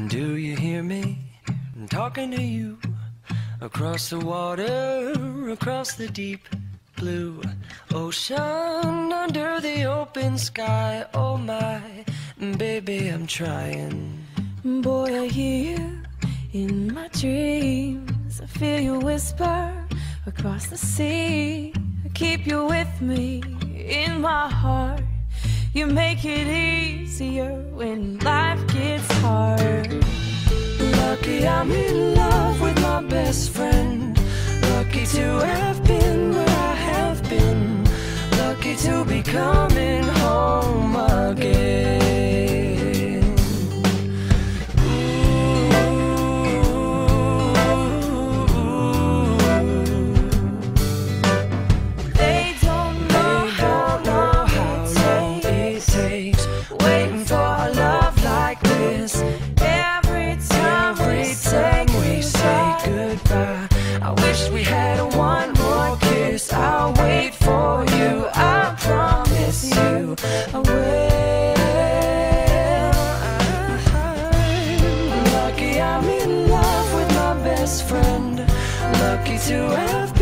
Do you hear me? I'm talking to you. Across the water, across the deep blue ocean, under the open sky. Oh my, baby, I'm trying. Boy, I hear you in my dreams. I feel you whisper across the sea. I keep you with me in my heart. You make it easier when life gets hard. Lucky I'm in love with my best friend. Lucky to have been where I have been. Lucky to be coming home again. They don't know how long it takes waiting for a love like this. every time We say goodbye. I wish we had one more kiss. I'll wait for you, I promise you I will. Lucky I'm in love with my best friend. Lucky to have